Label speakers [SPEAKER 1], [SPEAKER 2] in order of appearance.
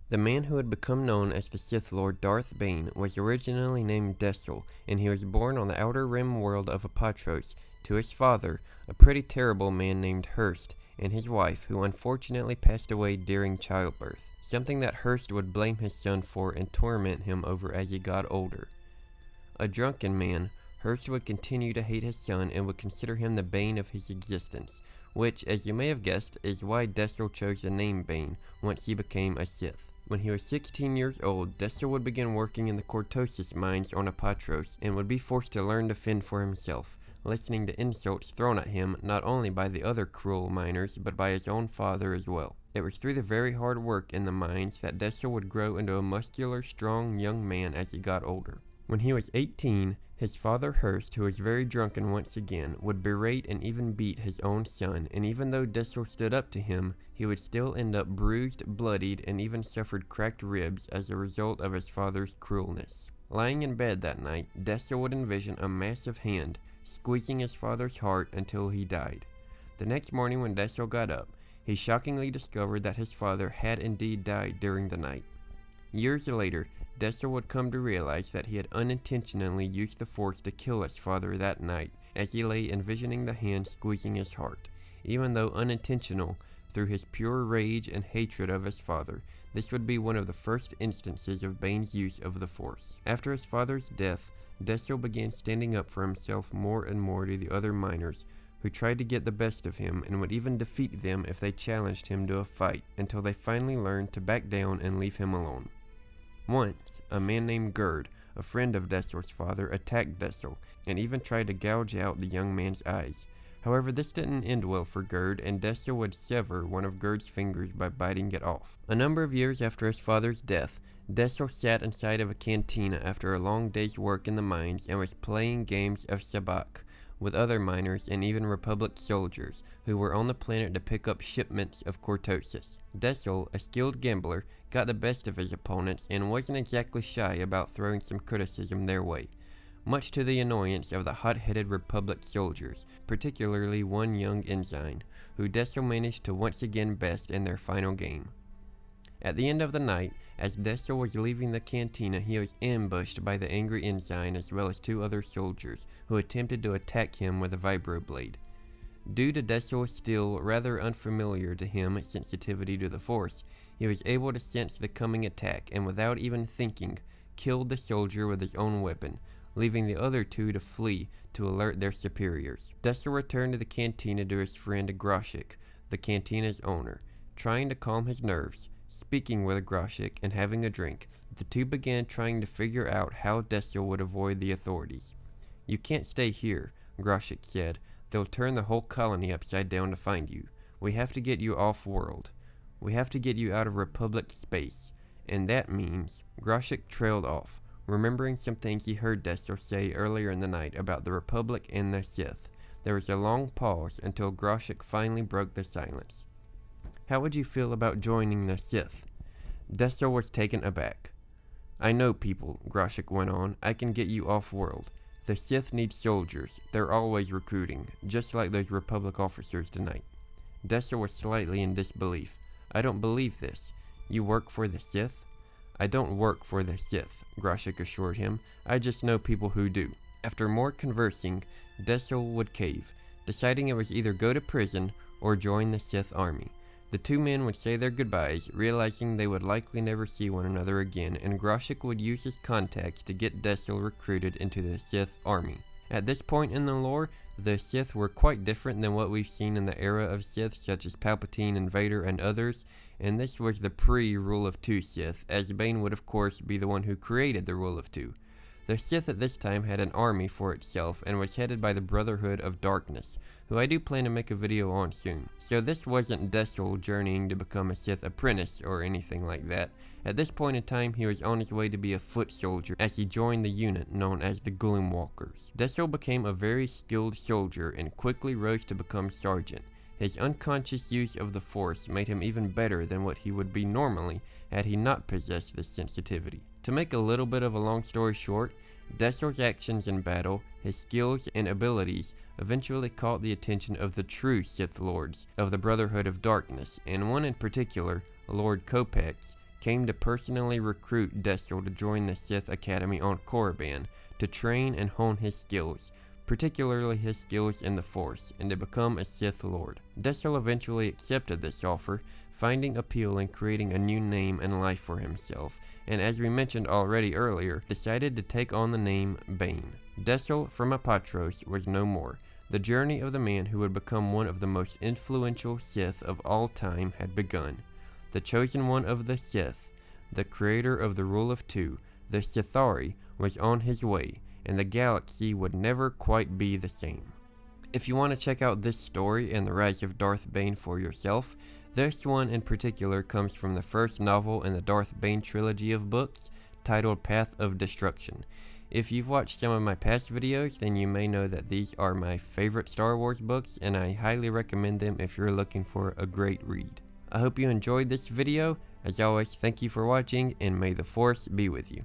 [SPEAKER 1] The man who had become known as the Sith Lord Darth Bane was originally named Dessel, and he was born on the outer rim world of Apatros to his father, a pretty terrible man named Hurst, and his wife, who unfortunately passed away during childbirth, something that Hurst would blame his son for and torment him over as he got older. A drunken man, Hurst would continue to hate his son and would consider him the bane of his existence, which, as you may have guessed, is why Dessel chose the name Bane once he became a Sith. When he was 16 years old, Dessel would begin working in the Cortosis mines on Apatros and would be forced to learn to fend for himself, listening to insults thrown at him not only by the other cruel miners but by his own father as well. It was through the very hard work in the mines that Dessel would grow into a muscular, strong young man as he got older. When he was 18, his father Hurst, who was very drunken once again, would berate and even beat his own son, and even though Dessel stood up to him, he would still end up bruised, bloodied, and even suffered cracked ribs as a result of his father's cruelness. Lying in bed that night, Dessel would envision a massive hand squeezing his father's heart until he died. The next morning when Dessel got up, he shockingly discovered that his father had indeed died during the night. Years later, Dessel would come to realize that he had unintentionally used the Force to kill his father that night, as he lay envisioning the hand squeezing his heart. Even though unintentional, through his pure rage and hatred of his father, this would be one of the first instances of Bane's use of the Force. After his father's death, Dessel began standing up for himself more and more to the other miners, who tried to get the best of him and would even defeat them if they challenged him to a fight, until they finally learned to back down and leave him alone. Once, a man named Gerd, a friend of Dessel's father, attacked Dessel, and even tried to gouge out the young man's eyes. However, this didn't end well for Gerd, and Dessel would sever one of Gerd's fingers by biting it off. A number of years after his father's death, Dessel sat inside of a cantina after a long day's work in the mines and was playing games of sabacc with other miners and even Republic soldiers who were on the planet to pick up shipments of Cortosis. Dessel, a skilled gambler, got the best of his opponents and wasn't exactly shy about throwing some criticism their way, much to the annoyance of the hot-headed Republic soldiers, particularly one young ensign, who Dessel managed to once again best in their final game. At the end of the night, as Dessel was leaving the cantina, he was ambushed by the angry ensign as well as two other soldiers, who attempted to attack him with a vibroblade. Due to Dessel's still rather unfamiliar to him sensitivity to the Force, he was able to sense the coming attack and without even thinking, killed the soldier with his own weapon, leaving the other two to flee to alert their superiors. Dessel returned to the cantina to his friend Groshik, the cantina's owner, trying to calm his nerves. Speaking with Groshik and having a drink, the two began trying to figure out how Dessel would avoid the authorities. "You can't stay here," Groshik said. "They'll turn the whole colony upside down to find you. We have to get you off-world. We have to get you out of Republic space. And that means..." Groshik trailed off, remembering some things he heard Dessel say earlier in the night about the Republic and the Sith. There was a long pause until Groshik finally broke the silence. "How would you feel about joining the Sith?" Dessel was taken aback. "I know people," Groshik went on. "I can get you off-world. The Sith need soldiers. They're always recruiting, just like those Republic officers tonight." Dessel was slightly in disbelief. "I don't believe this. You work for the Sith?" "I don't work for the Sith," Groshik assured him. "I just know people who do." After more conversing, Dessel would cave, deciding it was either go to prison or join the Sith army. The two men would say their goodbyes, realizing they would likely never see one another again, and Groshik would use his contacts to get Dessel recruited into the Sith army. At this point in the lore, the Sith were quite different than what we've seen in the era of Sith, such as Palpatine and Vader and others, and this was the pre-Rule of Two Sith, as Bane would of course be the one who created the Rule of Two. The Sith at this time had an army for itself and was headed by the Brotherhood of Darkness, who I do plan to make a video on soon. So this wasn't Dessel journeying to become a Sith apprentice or anything like that. At this point in time, he was on his way to be a foot soldier as he joined the unit known as the Gloomwalkers. Dessel became a very skilled soldier and quickly rose to become sergeant. His unconscious use of the Force made him even better than what he would be normally had he not possessed this sensitivity. To make a little bit of a long story short, Dessel's actions in battle, his skills and abilities eventually caught the attention of the true Sith Lords of the Brotherhood of Darkness, and one in particular, Lord Kopex, came to personally recruit Dessel to join the Sith Academy on Korriban to train and hone his skills, particularly his skills in the Force, and to become a Sith Lord. Dessel eventually accepted this offer, finding appeal in creating a new name and life for himself, and as we mentioned already earlier, decided to take on the name Bane. Dessel from Apatros was no more. The journey of the man who would become one of the most influential Sith of all time had begun. The chosen one of the Sith, the creator of the Rule of Two, the sith'ari, was on his way, and the galaxy would never quite be the same. If you want to check out this story and the rise of Darth Bane for yourself, this one in particular comes from the first novel in the Darth Bane trilogy of books, titled Path of Destruction. If you've watched some of my past videos, then you may know that these are my favorite Star Wars books, and I highly recommend them if you're looking for a great read. I hope you enjoyed this video. As always, thank you for watching, and may the Force be with you.